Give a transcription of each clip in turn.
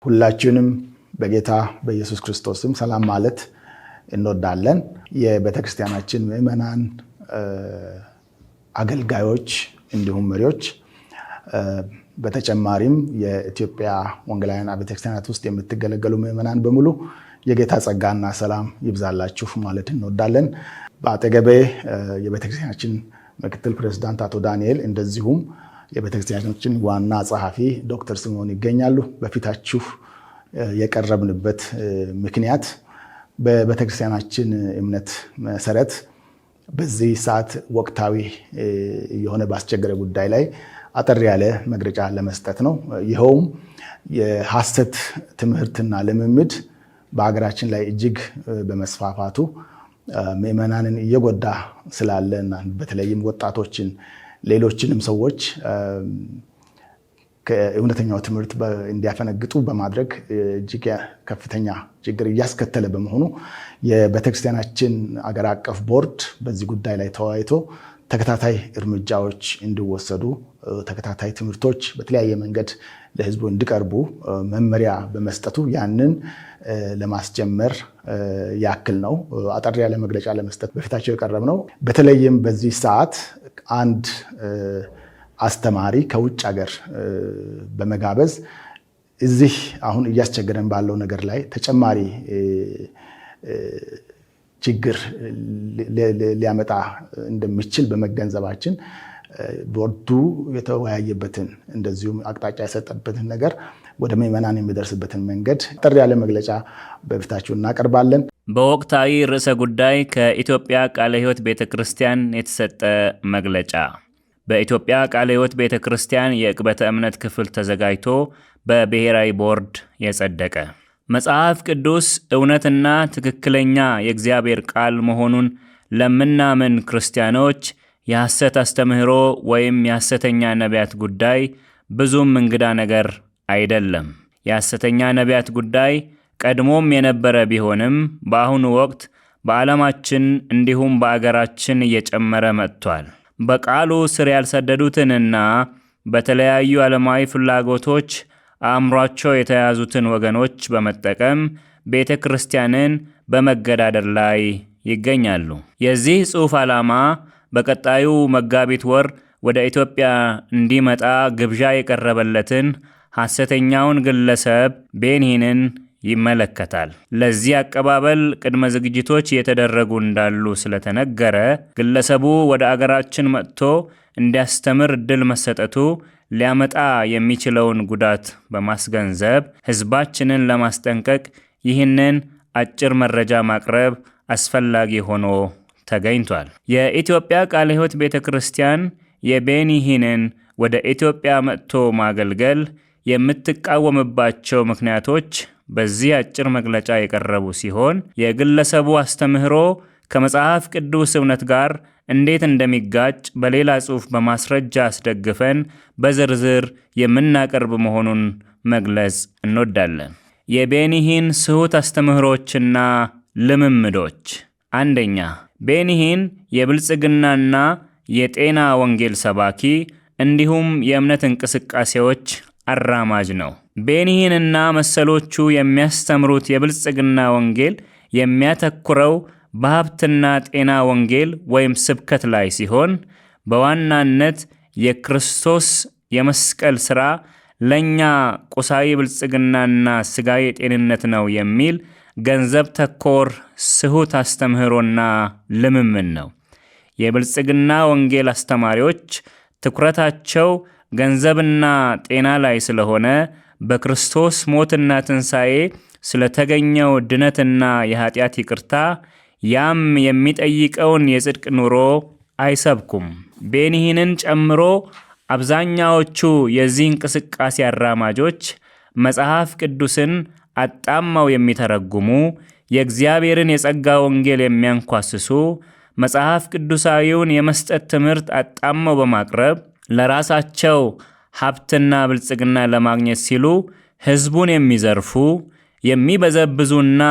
ሁላችንም በጌታ በኢየሱስ ክርስቶስም ሰላም ማለት እንወዳለን። የቤተክርስቲያናችን ምዕመናን፣ አገልጋዮች እንዲሁም መሪዎች በተጨማሪም የኢትዮጵያ ወንጌላውያን ቤተክርስቲያናት ውስጥ የምትገለገሉ ምዕመናን በሙሉ የጌታ ጸጋና ሰላም ይብዛላችሁ ማለት እንወዳለን። በአጠገቤ የቤተክርስቲያናችን ምክትል ፕሬዝዳንት አቶ ዳንኤል እንደዚሁም የቤተክርስቲያናችን ዋና ጸሐፊ ዶክተር ስምዖን ይገኛሉ። በፊታችሁ የቀረብንበት ምክንያት በቤተክርስቲያናችን እምነት መሰረት በዚህ ሰዓት ወቅታዊ የሆነ ባስቸገረ ጉዳይ ላይ አጠር ያለ መግለጫ ለመስጠት ነው። ይኸውም የሐሰት ትምህርትና ልምምድ በሀገራችን ላይ እጅግ በመስፋፋቱ ምዕመናንን እየጎዳ ስላለና በተለይም ወጣቶችን ሌሎችንም ሰዎች ከእውነተኛው ትምህርት እንዲያፈነግጡ በማድረግ እጅግ ከፍተኛ ችግር እያስከተለ በመሆኑ የቤተክርስቲያናችን አገር አቀፍ ቦርድ በዚህ ጉዳይ ላይ ተወያይቶ ተከታታይ እርምጃዎች እንዲወሰዱ፣ ተከታታይ ትምህርቶች በተለያየ መንገድ ለሕዝቡ እንዲቀርቡ መመሪያ በመስጠቱ ያንን ለማስጀመር ያክል ነው። አጠር ያለ መግለጫ ለመስጠት በፊታቸው የቀረብ ነው። በተለይም በዚህ ሰዓት አንድ አስተማሪ ከውጭ ሀገር በመጋበዝ እዚህ አሁን እያስቸገረን ባለው ነገር ላይ ተጨማሪ ችግር ሊያመጣ እንደሚችል በመገንዘባችን ቦርዱ የተወያየበትን እንደዚሁም አቅጣጫ የሰጠበትን ነገር ወደ ምዕመናን የሚደርስበትን መንገድ አጠር ያለ መግለጫ በፊታችሁ እናቀርባለን። በወቅታዊ ርዕሰ ጉዳይ ከኢትዮጵያ ቃለ ሕይወት ቤተክርስቲያን የተሰጠ መግለጫ። በኢትዮጵያ ቃለ ሕይወት ቤተክርስቲያን የዕቅበተ እምነት ክፍል ተዘጋጅቶ በብሔራዊ ቦርድ የጸደቀ መጽሐፍ ቅዱስ እውነትና ትክክለኛ የእግዚአብሔር ቃል መሆኑን ለምናምን ክርስቲያኖች የሐሰት አስተምህሮ ወይም የሐሰተኛ ነቢያት ጉዳይ ብዙም እንግዳ ነገር አይደለም። የሐሰተኛ ነቢያት ጉዳይ ቀድሞም የነበረ ቢሆንም በአሁኑ ወቅት በዓለማችን እንዲሁም በአገራችን እየጨመረ መጥቷል። በቃሉ ስር ያልሰደዱትንና በተለያዩ ዓለማዊ ፍላጎቶች አእምሯቸው የተያዙትን ወገኖች በመጠቀም ቤተ ክርስቲያንን በመገዳደር ላይ ይገኛሉ። የዚህ ጽሑፍ ዓላማ በቀጣዩ መጋቢት ወር ወደ ኢትዮጵያ እንዲመጣ ግብዣ የቀረበለትን ሐሰተኛውን ግለሰብ ቤኒሂንን ይመለከታል። ለዚህ አቀባበል ቅድመ ዝግጅቶች እየተደረጉ እንዳሉ ስለተነገረ ግለሰቡ ወደ አገራችን መጥቶ እንዲያስተምር ዕድል መሰጠቱ ሊያመጣ የሚችለውን ጉዳት በማስገንዘብ ሕዝባችንን ለማስጠንቀቅ ይህንን አጭር መረጃ ማቅረብ አስፈላጊ ሆኖ ተገኝቷል። የኢትዮጵያ ቃለ ሕይወት ቤተክርስቲያን የቤኒሂንን ወደ ኢትዮጵያ መጥቶ ማገልገል የምትቃወምባቸው ምክንያቶች በዚህ አጭር መግለጫ የቀረቡ ሲሆን የግለሰቡ አስተምህሮ ከመጽሐፍ ቅዱስ እውነት ጋር እንዴት እንደሚጋጭ በሌላ ጽሑፍ በማስረጃ አስደግፈን በዝርዝር የምናቀርብ መሆኑን መግለጽ እንወዳለን። የቤኒሂን ስሁት አስተምህሮችና ልምምዶች። አንደኛ፣ ቤኒሂን የብልጽግናና የጤና ወንጌል ሰባኪ እንዲሁም የእምነት እንቅስቃሴዎች አራማጅ ነው። ቤኒሂንና መሰሎቹ የሚያስተምሩት የብልጽግና ወንጌል የሚያተኩረው በሀብትና ጤና ወንጌል ወይም ስብከት ላይ ሲሆን በዋናነት የክርስቶስ የመስቀል ሥራ ለእኛ ቁሳዊ ብልጽግናና ሥጋዊ ጤንነት ነው የሚል ገንዘብ ተኮር ስሁት አስተምህሮና ልምምድ ነው። የብልጽግና ወንጌል አስተማሪዎች ትኩረታቸው ገንዘብና ጤና ላይ ስለሆነ በክርስቶስ ሞትና ትንሣኤ ስለተገኘው ድነትና የኃጢአት ይቅርታ ያም የሚጠይቀውን የጽድቅ ኑሮ አይሰብኩም። ቤኒሂንን ጨምሮ አብዛኛዎቹ የዚህ እንቅስቃሴ አራማጆች መጽሐፍ ቅዱስን አጣመው የሚተረጉሙ፣ የእግዚአብሔርን የጸጋ ወንጌል የሚያንኳስሱ፣ መጽሐፍ ቅዱሳዊውን የመስጠት ትምህርት አጣመው በማቅረብ ለራሳቸው ሀብትና ብልጽግና ለማግኘት ሲሉ ሕዝቡን የሚዘርፉ፣ የሚበዘብዙና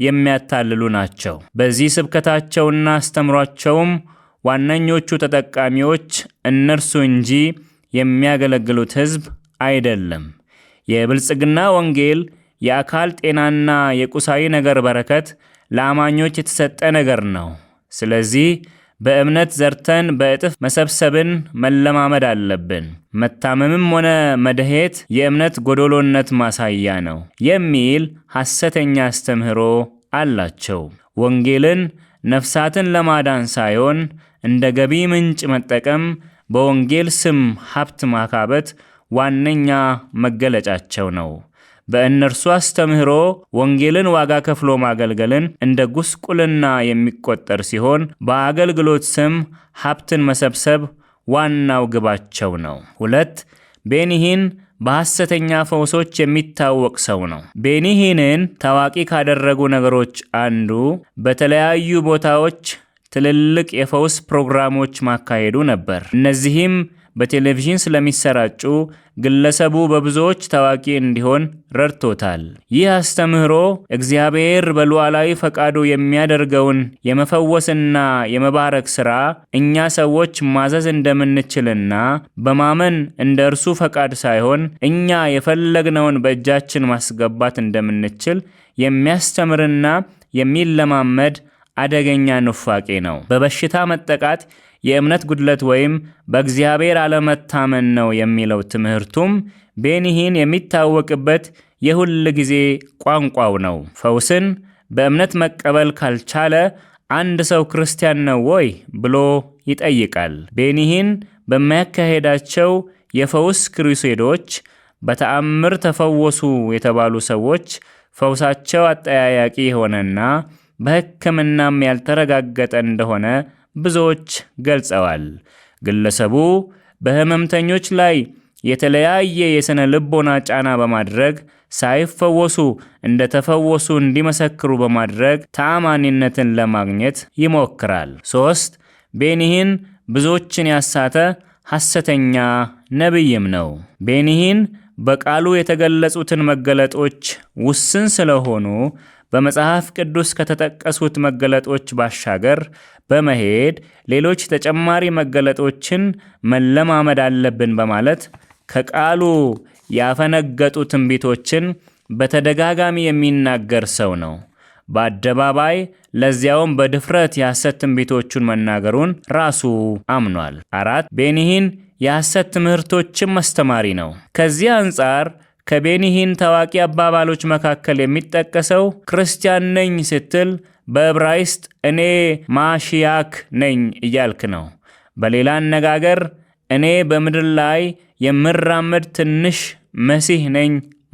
የሚያታልሉ ናቸው። በዚህ ስብከታቸውና አስተምሯቸውም ዋነኞቹ ተጠቃሚዎች እነርሱ እንጂ የሚያገለግሉት ሕዝብ አይደለም። የብልጽግና ወንጌል የአካል ጤናና የቁሳዊ ነገር በረከት ለአማኞች የተሰጠ ነገር ነው። ስለዚህ በእምነት ዘርተን በእጥፍ መሰብሰብን መለማመድ አለብን። መታመምም ሆነ መድሄት የእምነት ጎዶሎነት ማሳያ ነው የሚል ሐሰተኛ አስተምህሮ አላቸው። ወንጌልን ነፍሳትን ለማዳን ሳይሆን እንደ ገቢ ምንጭ መጠቀም፣ በወንጌል ስም ሀብት ማካበት ዋነኛ መገለጫቸው ነው። በእነርሱ አስተምህሮ ወንጌልን ዋጋ ከፍሎ ማገልገልን እንደ ጉስቁልና የሚቆጠር ሲሆን በአገልግሎት ስም ሀብትን መሰብሰብ ዋናው ግባቸው ነው። 2. ቤኒሂን በሐሰተኛ ፈውሶች የሚታወቅ ሰው ነው። ቤኒሂንን ታዋቂ ካደረጉ ነገሮች አንዱ በተለያዩ ቦታዎች ትልልቅ የፈውስ ፕሮግራሞች ማካሄዱ ነበር። እነዚህም በቴሌቪዥን ስለሚሰራጩ ግለሰቡ በብዙዎች ታዋቂ እንዲሆን ረድቶታል። ይህ አስተምህሮ እግዚአብሔር በሉዓላዊ ፈቃዱ የሚያደርገውን የመፈወስና የመባረክ ሥራ እኛ ሰዎች ማዘዝ እንደምንችልና በማመን እንደ እርሱ ፈቃድ ሳይሆን እኛ የፈለግነውን በእጃችን ማስገባት እንደምንችል የሚያስተምርና የሚለማመድ አደገኛ ኑፋቄ ነው። በበሽታ መጠቃት የእምነት ጉድለት ወይም በእግዚአብሔር አለመታመን ነው የሚለው ትምህርቱም ቤኒሂን የሚታወቅበት የሁል ጊዜ ቋንቋው ነው። ፈውስን በእምነት መቀበል ካልቻለ አንድ ሰው ክርስቲያን ነው ወይ ብሎ ይጠይቃል። ቤኒሂን በሚያካሄዳቸው የፈውስ ክሩሴዶች በተአምር ተፈወሱ የተባሉ ሰዎች ፈውሳቸው አጠያያቂ የሆነና በሕክምናም ያልተረጋገጠ እንደሆነ ብዙዎች ገልጸዋል። ግለሰቡ በህመምተኞች ላይ የተለያየ የሥነ ልቦና ጫና በማድረግ ሳይፈወሱ እንደተፈወሱ እንዲመሰክሩ በማድረግ ተአማኒነትን ለማግኘት ይሞክራል። 3. ቤኒሂን ብዙዎችን ያሳተ ሐሰተኛ ነቢይም ነው። ቤኒሂን በቃሉ የተገለጹትን መገለጦች ውስን ስለሆኑ በመጽሐፍ ቅዱስ ከተጠቀሱት መገለጦች ባሻገር በመሄድ ሌሎች ተጨማሪ መገለጦችን መለማመድ አለብን በማለት ከቃሉ ያፈነገጡ ትንቢቶችን በተደጋጋሚ የሚናገር ሰው ነው። በአደባባይ ለዚያውም በድፍረት የሐሰት ትንቢቶቹን መናገሩን ራሱ አምኗል። 4. ቤኒሂን የሐሰት ትምህርቶችም አስተማሪ ነው። ከዚህ አንጻር ከቤኒሂን ታዋቂ አባባሎች መካከል የሚጠቀሰው ክርስቲያን ነኝ ስትል በዕብራይስጥ እኔ ማሺያክ ነኝ እያልክ ነው። በሌላ አነጋገር እኔ በምድር ላይ የምራመድ ትንሽ መሲህ ነኝ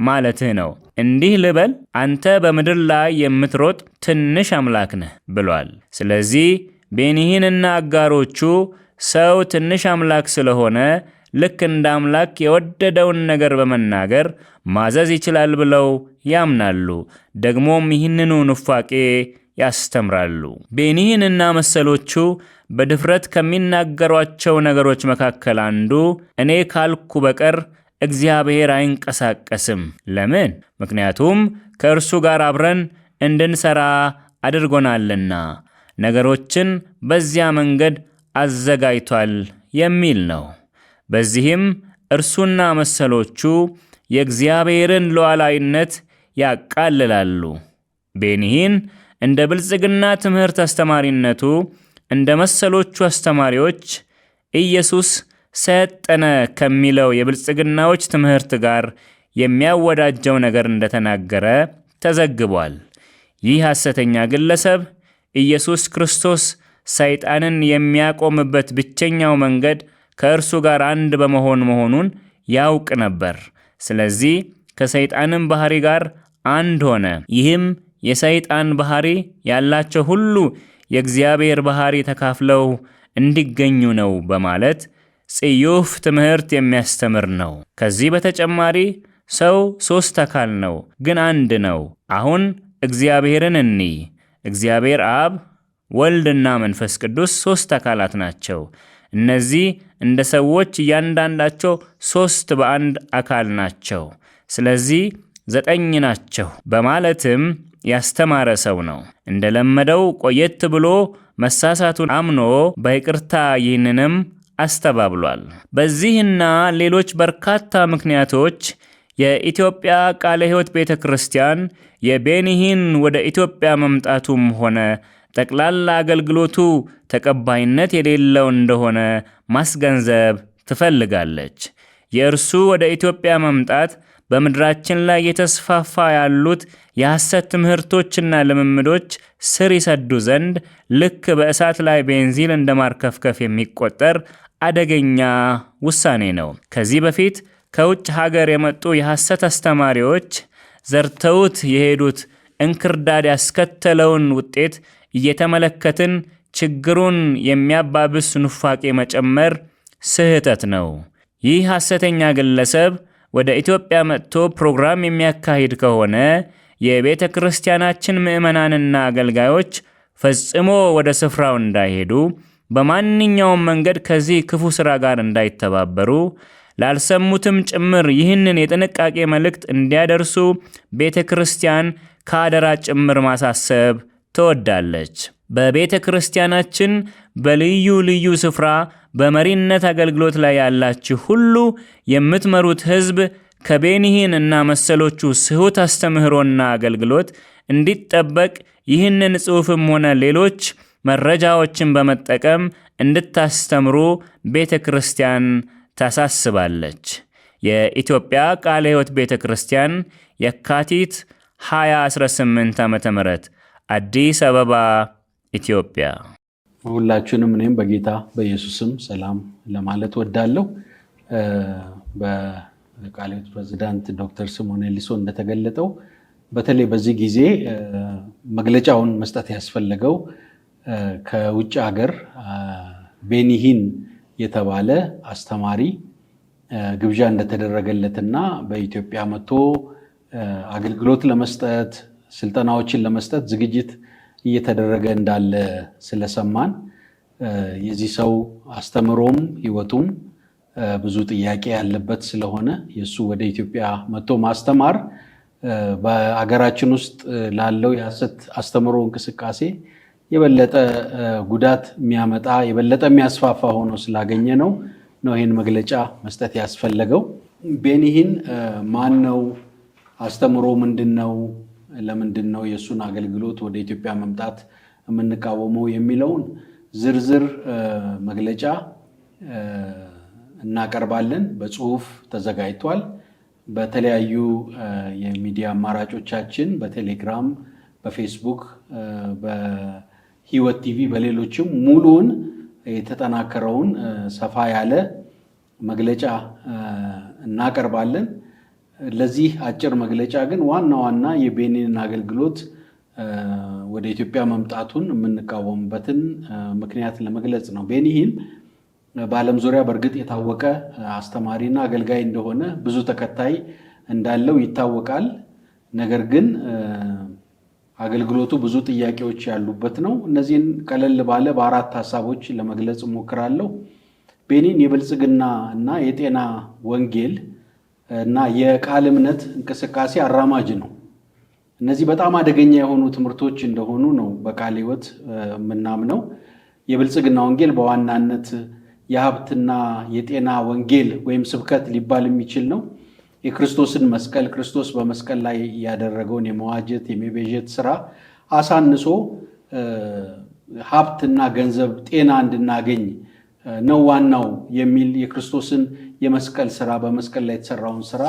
ማለትህ ነው። እንዲህ ልበል፣ አንተ በምድር ላይ የምትሮጥ ትንሽ አምላክ ነህ ብሏል። ስለዚህ ቤኒሂንና አጋሮቹ ሰው ትንሽ አምላክ ስለሆነ ልክ እንደ አምላክ የወደደውን ነገር በመናገር ማዘዝ ይችላል ብለው ያምናሉ። ደግሞም ይህንኑ ኑፋቄ ያስተምራሉ። ቤኒሂንና መሰሎቹ በድፍረት ከሚናገሯቸው ነገሮች መካከል አንዱ እኔ ካልኩ በቀር እግዚአብሔር አይንቀሳቀስም። ለምን? ምክንያቱም ከእርሱ ጋር አብረን እንድንሰራ አድርጎናልና ነገሮችን በዚያ መንገድ አዘጋጅቷል የሚል ነው። በዚህም እርሱና መሰሎቹ የእግዚአብሔርን ሉዓላዊነት ያቃልላሉ። ቤኒሂን እንደ ብልጽግና ትምህርት አስተማሪነቱ እንደ መሰሎቹ አስተማሪዎች ኢየሱስ ሰጠነ ከሚለው የብልጽግናዎች ትምህርት ጋር የሚያወዳጀው ነገር እንደተናገረ ተዘግቧል። ይህ ሐሰተኛ ግለሰብ ኢየሱስ ክርስቶስ ሰይጣንን የሚያቆምበት ብቸኛው መንገድ ከእርሱ ጋር አንድ በመሆን መሆኑን ያውቅ ነበር። ስለዚህ ከሰይጣንም ባህሪ ጋር አንድ ሆነ። ይህም የሰይጣን ባህሪ ያላቸው ሁሉ የእግዚአብሔር ባህሪ ተካፍለው እንዲገኙ ነው በማለት ጽዩፍ ትምህርት የሚያስተምር ነው። ከዚህ በተጨማሪ ሰው 3 አካል ነው፣ ግን አንድ ነው። አሁን እግዚአብሔርን እንይ። እግዚአብሔር አብ፣ ወልድና መንፈስ ቅዱስ 3 አካላት ናቸው። እነዚህ እንደ ሰዎች እያንዳንዳቸው 3 በአንድ አካል ናቸው። ስለዚህ 9 ናቸው በማለትም ያስተማረ ሰው ነው። እንደለመደው ቆየት ብሎ መሳሳቱን አምኖ በይቅርታ ይህንንም አስተባብሏል። በዚህና ሌሎች በርካታ ምክንያቶች የኢትዮጵያ ቃለ ሕይወት ቤተ ክርስቲያን የቤኒሂን ወደ ኢትዮጵያ መምጣቱም ሆነ ጠቅላላ አገልግሎቱ ተቀባይነት የሌለው እንደሆነ ማስገንዘብ ትፈልጋለች። የእርሱ ወደ ኢትዮጵያ መምጣት በምድራችን ላይ የተስፋፋ ያሉት የሐሰት ትምህርቶችና ልምምዶች ስር ይሰዱ ዘንድ ልክ በእሳት ላይ ቤንዚን እንደማርከፍከፍ የሚቆጠር አደገኛ ውሳኔ ነው። ከዚህ በፊት ከውጭ ሀገር የመጡ የሐሰት አስተማሪዎች ዘርተውት የሄዱት እንክርዳድ ያስከተለውን ውጤት እየተመለከትን ችግሩን የሚያባብስ ኑፋቄ መጨመር ስህተት ነው። ይህ ሐሰተኛ ግለሰብ ወደ ኢትዮጵያ መጥቶ ፕሮግራም የሚያካሂድ ከሆነ የቤተ ክርስቲያናችን ምዕመናንና አገልጋዮች ፈጽሞ ወደ ስፍራው እንዳይሄዱ፣ በማንኛውም መንገድ ከዚህ ክፉ ሥራ ጋር እንዳይተባበሩ፣ ላልሰሙትም ጭምር ይህንን የጥንቃቄ መልእክት እንዲያደርሱ ቤተ ክርስቲያን ከአደራ ጭምር ማሳሰብ ትወዳለች። በቤተ ክርስቲያናችን በልዩ ልዩ ስፍራ በመሪነት አገልግሎት ላይ ያላችሁ ሁሉ የምትመሩት ሕዝብ ከቤኒሂን እና መሰሎቹ ስሁት አስተምህሮና አገልግሎት እንዲጠበቅ ይህንን ጽሑፍም ሆነ ሌሎች መረጃዎችን በመጠቀም እንድታስተምሩ ቤተ ክርስቲያን ታሳስባለች። የኢትዮጵያ ቃለ ሕይወት ቤተ ክርስቲያን የካቲት 2018 ዓ.ም አዲስ አበባ ኢትዮጵያ። ሁላችሁንም እኔም በጌታ በኢየሱስም ሰላም ለማለት ወዳለሁ። በቃለ ሕይወት ፕሬዝዳንት ዶክተር ስምዖን ኤሊሶ እንደተገለጠው በተለይ በዚህ ጊዜ መግለጫውን መስጠት ያስፈለገው ከውጭ ሀገር ቤኒሂን የተባለ አስተማሪ ግብዣ እንደተደረገለትና በኢትዮጵያ መጥቶ አገልግሎት ለመስጠት ስልጠናዎችን ለመስጠት ዝግጅት እየተደረገ እንዳለ ስለሰማን የዚህ ሰው አስተምሮም ሕይወቱም ብዙ ጥያቄ ያለበት ስለሆነ የሱ ወደ ኢትዮጵያ መጥቶ ማስተማር በአገራችን ውስጥ ላለው የሐሰት አስተምሮ እንቅስቃሴ የበለጠ ጉዳት የሚያመጣ የበለጠ የሚያስፋፋ ሆኖ ስላገኘ ነው ይህን መግለጫ መስጠት ያስፈለገው። ቤኒሂን ማን ነው? አስተምሮ ምንድነው? ለምንድን ነው የሱን አገልግሎት ወደ ኢትዮጵያ መምጣት የምንቃወመው የሚለውን ዝርዝር መግለጫ እናቀርባለን። በጽሁፍ ተዘጋጅቷል። በተለያዩ የሚዲያ አማራጮቻችን በቴሌግራም፣ በፌስቡክ፣ በሕይወት ቲቪ፣ በሌሎችም ሙሉውን የተጠናከረውን ሰፋ ያለ መግለጫ እናቀርባለን። ለዚህ አጭር መግለጫ ግን ዋና ዋና የቤኒሂን አገልግሎት ወደ ኢትዮጵያ መምጣቱን የምንቃወምበትን ምክንያት ለመግለጽ ነው። ቤኒሂን በዓለም ዙሪያ በእርግጥ የታወቀ አስተማሪና አገልጋይ እንደሆነ ብዙ ተከታይ እንዳለው ይታወቃል። ነገር ግን አገልግሎቱ ብዙ ጥያቄዎች ያሉበት ነው። እነዚህን ቀለል ባለ በአራት ሀሳቦች ለመግለጽ እሞክራለሁ። ቤኒሂን የብልጽግና እና የጤና ወንጌል እና የቃል እምነት እንቅስቃሴ አራማጅ ነው። እነዚህ በጣም አደገኛ የሆኑ ትምህርቶች እንደሆኑ ነው በቃለ ሕይወት የምናምነው። የብልጽግና ወንጌል በዋናነት የሀብትና የጤና ወንጌል ወይም ስብከት ሊባል የሚችል ነው። የክርስቶስን መስቀል ክርስቶስ በመስቀል ላይ ያደረገውን የመዋጀት የመቤዠት ስራ አሳንሶ ሀብትና ገንዘብ ጤና እንድናገኝ ነው ዋናው የሚል የክርስቶስን የመስቀል ስራ በመስቀል ላይ የተሰራውን ስራ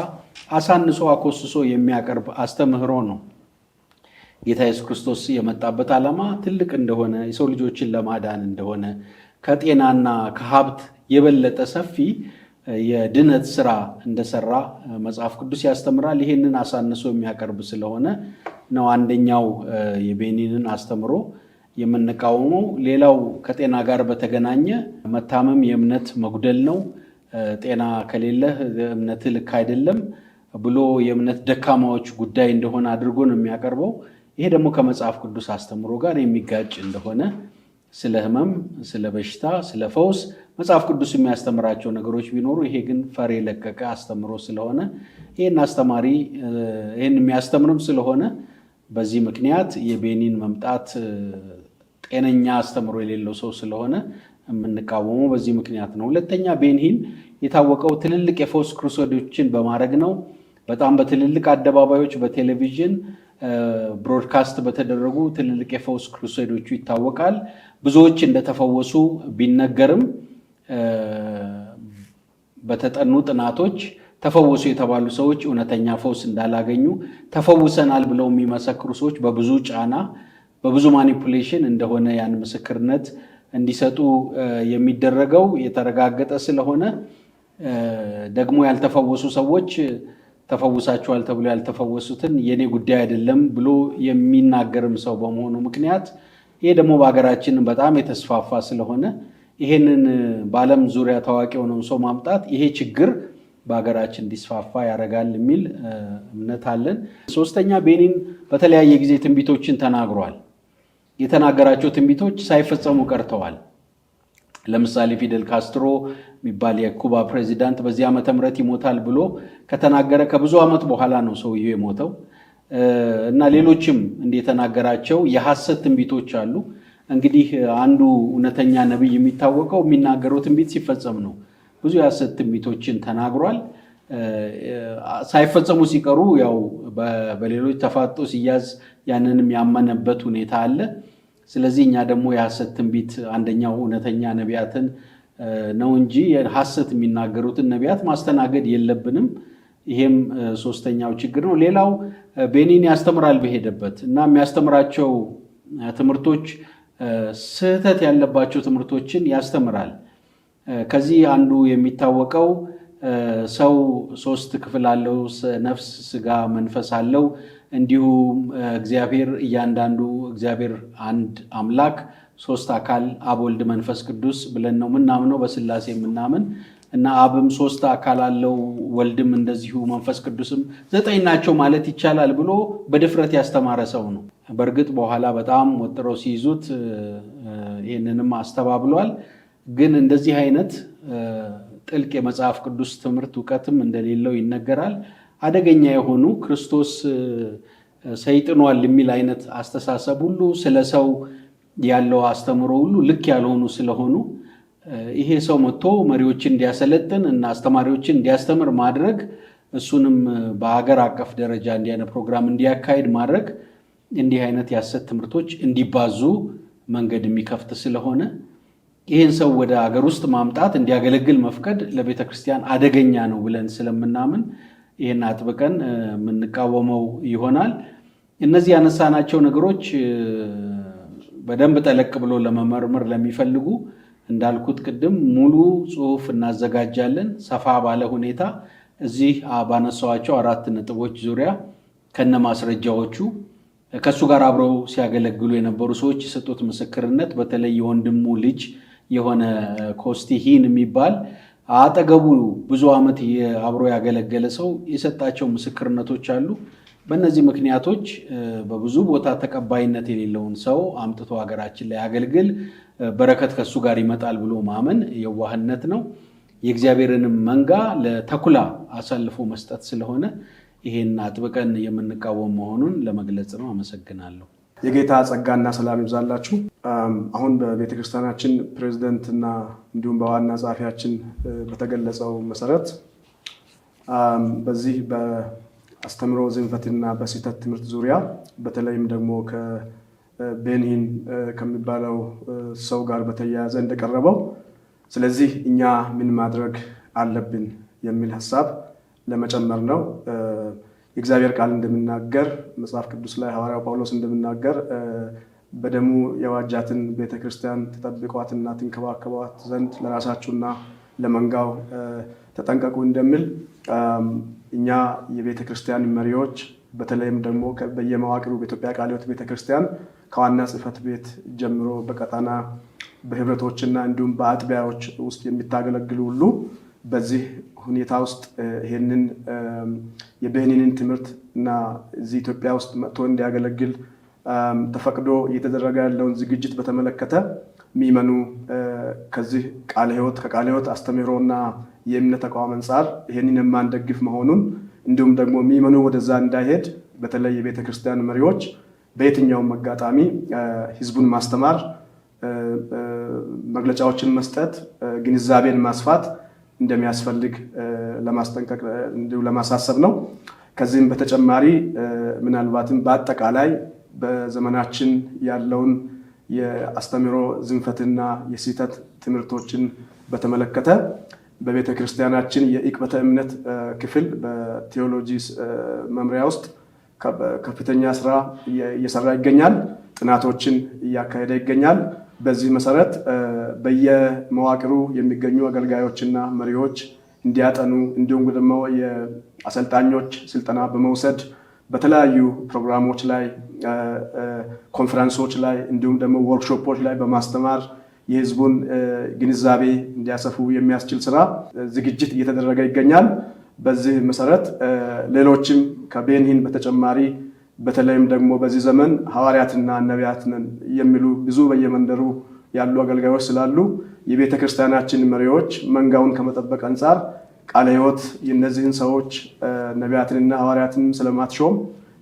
አሳንሶ አኮስሶ የሚያቀርብ አስተምህሮ ነው። ጌታ ኢየሱስ ክርስቶስ የመጣበት ዓላማ ትልቅ እንደሆነ፣ የሰው ልጆችን ለማዳን እንደሆነ፣ ከጤናና ከሀብት የበለጠ ሰፊ የድነት ስራ እንደሰራ መጽሐፍ ቅዱስ ያስተምራል። ይሄንን አሳንሶ የሚያቀርብ ስለሆነ ነው አንደኛው የቤኒሂንን አስተምሮ የምንቃወመው። ሌላው ከጤና ጋር በተገናኘ መታመም የእምነት መጉደል ነው፣ ጤና ከሌለህ እምነትህ ልክ አይደለም ብሎ የእምነት ደካማዎች ጉዳይ እንደሆነ አድርጎ ነው የሚያቀርበው። ይሄ ደግሞ ከመጽሐፍ ቅዱስ አስተምሮ ጋር የሚጋጭ እንደሆነ ስለ ሕመም፣ ስለ በሽታ፣ ስለ ፈውስ መጽሐፍ ቅዱስ የሚያስተምራቸው ነገሮች ቢኖሩ ይሄ ግን ፈር የለቀቀ አስተምሮ ስለሆነ ይህን የሚያስተምርም ስለሆነ በዚህ ምክንያት የቤኒሂን መምጣት ጤነኛ አስተምሮ የሌለው ሰው ስለሆነ የምንቃወመው በዚህ ምክንያት ነው። ሁለተኛ ቤኒሂን የታወቀው ትልልቅ የፈውስ ክሩሴዶችን በማድረግ ነው። በጣም በትልልቅ አደባባዮች በቴሌቪዥን ብሮድካስት በተደረጉ ትልልቅ የፈውስ ክሩሴዶቹ ይታወቃል። ብዙዎች እንደተፈወሱ ቢነገርም በተጠኑ ጥናቶች ተፈወሱ የተባሉ ሰዎች እውነተኛ ፈውስ እንዳላገኙ፣ ተፈውሰናል ብለው የሚመሰክሩ ሰዎች በብዙ ጫና በብዙ ማኒፑሌሽን እንደሆነ ያን ምስክርነት እንዲሰጡ የሚደረገው የተረጋገጠ ስለሆነ ደግሞ ያልተፈወሱ ሰዎች ተፈውሳቸዋል ተብሎ ያልተፈወሱትን የኔ ጉዳይ አይደለም ብሎ የሚናገርም ሰው በመሆኑ ምክንያት ይሄ ደግሞ በሀገራችን በጣም የተስፋፋ ስለሆነ ይሄንን በዓለም ዙሪያ ታዋቂ የሆነውን ሰው ማምጣት ይሄ ችግር በሀገራችን እንዲስፋፋ ያደርጋል የሚል እምነት አለን። ሶስተኛ ቤኒን በተለያየ ጊዜ ትንቢቶችን ተናግሯል። የተናገራቸው ትንቢቶች ሳይፈጸሙ ቀርተዋል። ለምሳሌ ፊደል ካስትሮ የሚባል የኩባ ፕሬዚዳንት በዚህ ዓመተ ምህረት ይሞታል ብሎ ከተናገረ ከብዙ ዓመት በኋላ ነው ሰውየው የሞተው። እና ሌሎችም እንደተናገራቸው የሐሰት ትንቢቶች አሉ። እንግዲህ አንዱ እውነተኛ ነብይ የሚታወቀው የሚናገረው ትንቢት ሲፈጸም ነው። ብዙ የሐሰት ትንቢቶችን ተናግሯል። ሳይፈጸሙ ሲቀሩ ያው በሌሎች ተፋጦ ሲያዝ ያንንም ያመነበት ሁኔታ አለ። ስለዚህ እኛ ደግሞ የሐሰት ትንቢት አንደኛው እውነተኛ ነቢያትን ነው እንጂ የሐሰት የሚናገሩትን ነቢያት ማስተናገድ የለብንም። ይሄም ሶስተኛው ችግር ነው። ሌላው ቤኒን ያስተምራል በሄደበት እና የሚያስተምራቸው ትምህርቶች ስህተት ያለባቸው ትምህርቶችን ያስተምራል። ከዚህ አንዱ የሚታወቀው ሰው 3 ክፍል አለው፣ ነፍስ፣ ስጋ፣ መንፈስ አለው። እንዲሁም እግዚአብሔር እያንዳንዱ እግዚአብሔር አንድ አምላክ 3 አካል አብ፣ ወልድ፣ መንፈስ ቅዱስ ብለን ነው ምናምነው በስላሴ የምናምን እና አብም 3 አካል አለው፣ ወልድም እንደዚሁ፣ መንፈስ ቅዱስም 9 ናቸው ማለት ይቻላል ብሎ በድፍረት ያስተማረ ሰው ነው። በእርግጥ በኋላ በጣም ወጥረው ሲይዙት ይህንንም አስተባብሏል። ግን እንደዚህ አይነት ጥልቅ የመጽሐፍ ቅዱስ ትምህርት እውቀትም እንደሌለው ይነገራል። አደገኛ የሆኑ ክርስቶስ ሰይጥኗል የሚል አይነት አስተሳሰብ ሁሉ ስለ ሰው ያለው አስተምሮ ሁሉ ልክ ያልሆኑ ስለሆኑ ይሄ ሰው መጥቶ መሪዎችን እንዲያሰለጥን እና አስተማሪዎችን እንዲያስተምር ማድረግ፣ እሱንም በሀገር አቀፍ ደረጃ እንዲህ አይነት ፕሮግራም እንዲያካሄድ ማድረግ እንዲህ አይነት የሐሰት ትምህርቶች እንዲባዙ መንገድ የሚከፍት ስለሆነ ይህን ሰው ወደ ሀገር ውስጥ ማምጣት እንዲያገለግል መፍቀድ ለቤተ ክርስቲያን አደገኛ ነው ብለን ስለምናምን ይህን አጥብቀን የምንቃወመው ይሆናል። እነዚህ ያነሳናቸው ነገሮች በደንብ ጠለቅ ብሎ ለመመርመር ለሚፈልጉ እንዳልኩት ቅድም ሙሉ ጽሑፍ እናዘጋጃለን፣ ሰፋ ባለ ሁኔታ እዚህ ባነሳዋቸው 4 ነጥቦች ዙሪያ ከነ ማስረጃዎቹ ከሱ ጋር አብረው ሲያገለግሉ የነበሩ ሰዎች የሰጡት ምስክርነት፣ በተለይ የወንድሙ ልጅ የሆነ ኮስቲ ሂን የሚባል አጠገቡ ብዙ ዓመት አብሮ ያገለገለ ሰው የሰጣቸው ምስክርነቶች አሉ። በእነዚህ ምክንያቶች በብዙ ቦታ ተቀባይነት የሌለውን ሰው አምጥቶ ሀገራችን ላይ ያገልግል፣ በረከት ከሱ ጋር ይመጣል ብሎ ማመን የዋህነት ነው። የእግዚአብሔርንም መንጋ ለተኩላ አሳልፎ መስጠት ስለሆነ ይሄን አጥብቀን የምንቃወም መሆኑን ለመግለጽ ነው። አመሰግናለሁ። የጌታ ጸጋና ሰላም ይብዛላችሁ። አሁን በቤተክርስቲያናችን ፕሬዝዳንትና እንዲሁም በዋና ጸሐፊያችን በተገለጸው መሰረት በዚህ በአስተምሮ ዝንፈትና በስህተት ትምህርት ዙሪያ በተለይም ደግሞ ከቤኒን ከሚባለው ሰው ጋር በተያያዘ እንደቀረበው ስለዚህ እኛ ምን ማድረግ አለብን የሚል ሐሳብ ለመጨመር ነው። የእግዚአብሔር ቃል እንደምናገር መጽሐፍ ቅዱስ ላይ ሐዋርያው ጳውሎስ እንደምናገር በደሙ የዋጃትን ቤተክርስቲያን ተጠብቋትና ትንከባከቧት ዘንድ ለራሳችሁና ለመንጋው ተጠንቀቁ እንደሚል እኛ የቤተክርስቲያን መሪዎች በተለይም ደግሞ በየመዋቅሩ በኢትዮጵያ ቃለ ሕይወት ቤተክርስቲያን ከዋና ጽሕፈት ቤት ጀምሮ በቀጣና በህብረቶችና እንዲሁም በአጥቢያዎች ውስጥ የሚታገለግሉ ሁሉ በዚህ ሁኔታ ውስጥ ይሄንን የቤኒንን ትምህርት እና እዚህ ኢትዮጵያ ውስጥ መጥቶ እንዲያገለግል ተፈቅዶ እየተደረገ ያለውን ዝግጅት በተመለከተ ሚመኑ ከዚህ ከቃለ ሕይወት አስተምህሮና የእምነት ተቋም አንጻር ይሄንን የማንደግፍ መሆኑን እንዲሁም ደግሞ ሚመኑ ወደዛ እንዳይሄድ በተለይ የቤተ ክርስቲያን መሪዎች በየትኛውም አጋጣሚ ህዝቡን ማስተማር፣ መግለጫዎችን መስጠት፣ ግንዛቤን ማስፋት እንደሚያስፈልግ ለማስጠንቀቅ እንዲሁ ለማሳሰብ ነው። ከዚህም በተጨማሪ ምናልባትም በአጠቃላይ በዘመናችን ያለውን የአስተምህሮ ዝንፈትና የስህተት ትምህርቶችን በተመለከተ በቤተ ክርስቲያናችን የዕቅበተ እምነት ክፍል በቴዎሎጂ መምሪያ ውስጥ ከፍተኛ ስራ እየሰራ ይገኛል። ጥናቶችን እያካሄደ ይገኛል። በዚህ መሰረት በየመዋቅሩ የሚገኙ አገልጋዮችና መሪዎች እንዲያጠኑ እንዲሁም ደግሞ የአሰልጣኞች ስልጠና በመውሰድ በተለያዩ ፕሮግራሞች ላይ፣ ኮንፈረንሶች ላይ እንዲሁም ደግሞ ወርክሾፖች ላይ በማስተማር የህዝቡን ግንዛቤ እንዲያሰፉ የሚያስችል ስራ ዝግጅት እየተደረገ ይገኛል። በዚህ መሰረት ሌሎችም ከቤኒሂን በተጨማሪ በተለይም ደግሞ በዚህ ዘመን ሐዋርያትና ነቢያት ነን የሚሉ ብዙ በየመንደሩ ያሉ አገልጋዮች ስላሉ የቤተ ክርስቲያናችን መሪዎች መንጋውን ከመጠበቅ አንጻር ቃለ ሕይወት የእነዚህን ሰዎች ነቢያትንና ሐዋርያትን ስለማትሾም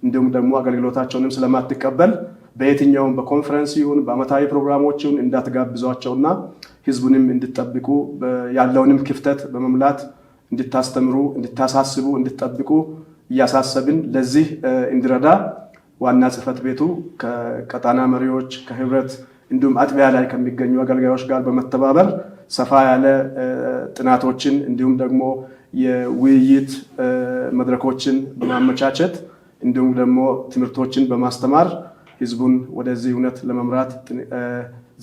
እንዲሁም ደግሞ አገልግሎታቸውንም ስለማትቀበል በየትኛውም በኮንፈረንስ ይሁን በአመታዊ ፕሮግራሞች ይሁን እንዳትጋብዟቸውና ህዝቡንም እንድትጠብቁ ያለውንም ክፍተት በመምላት እንድታስተምሩ፣ እንድታሳስቡ፣ እንድትጠብቁ እያሳሰብን ለዚህ እንዲረዳ ዋና ጽሕፈት ቤቱ ከቀጣና መሪዎች ከህብረት እንዲሁም አጥቢያ ላይ ከሚገኙ አገልጋዮች ጋር በመተባበር ሰፋ ያለ ጥናቶችን እንዲሁም ደግሞ የውይይት መድረኮችን በማመቻቸት እንዲሁም ደግሞ ትምህርቶችን በማስተማር ህዝቡን ወደዚህ እውነት ለመምራት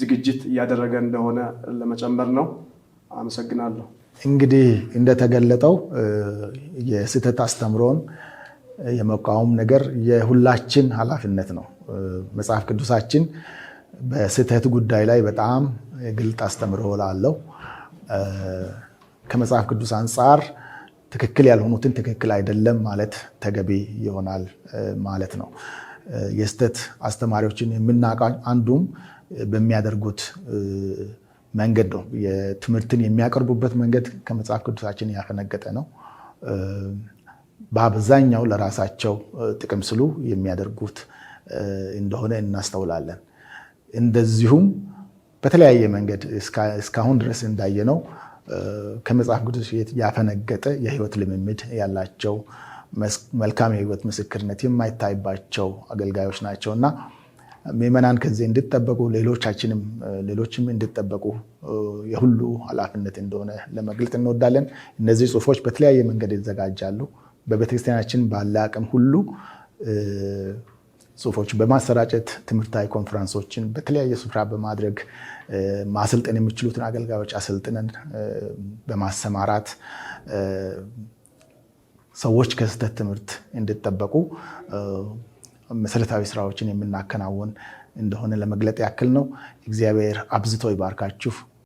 ዝግጅት እያደረገ እንደሆነ ለመጨመር ነው። አመሰግናለሁ። እንግዲህ እንደተገለጠው የስህተት አስተምሮን የመቃወም ነገር የሁላችን ኃላፊነት ነው። መጽሐፍ ቅዱሳችን በስህተት ጉዳይ ላይ በጣም ግልጥ አስተምሮ አለው። ከመጽሐፍ ቅዱስ አንጻር ትክክል ያልሆኑትን ትክክል አይደለም ማለት ተገቢ ይሆናል ማለት ነው። የስህተት አስተማሪዎችን የምናውቀው አንዱም በሚያደርጉት መንገድ ነው። የትምህርትን የሚያቀርቡበት መንገድ ከመጽሐፍ ቅዱሳችን ያፈነገጠ ነው። በአብዛኛው ለራሳቸው ጥቅም ስሉ የሚያደርጉት እንደሆነ እናስተውላለን። እንደዚሁም በተለያየ መንገድ እስካሁን ድረስ እንዳየነው ከመጽሐፍ ቅዱስ ያፈነገጠ የህይወት ልምምድ ያላቸው መልካም የህይወት ምስክርነት የማይታይባቸው አገልጋዮች ናቸው እና ምዕመናን ከዚህ እንድትጠበቁ ሌሎችም እንድትጠበቁ የሁሉ ኃላፊነት እንደሆነ ለመግለጥ እንወዳለን። እነዚህ ጽሁፎች በተለያየ መንገድ ይዘጋጃሉ። በቤተክርስቲያናችን ባለ አቅም ሁሉ ጽሁፎች በማሰራጨት ትምህርታዊ ኮንፈረንሶችን በተለያየ ስፍራ በማድረግ ማሰልጠን የሚችሉትን አገልጋዮች አሰልጥነን በማሰማራት ሰዎች ከስህተት ትምህርት እንዲጠበቁ መሰረታዊ ስራዎችን የምናከናውን እንደሆነ ለመግለጥ ያክል ነው። እግዚአብሔር አብዝቶ ይባርካችሁ።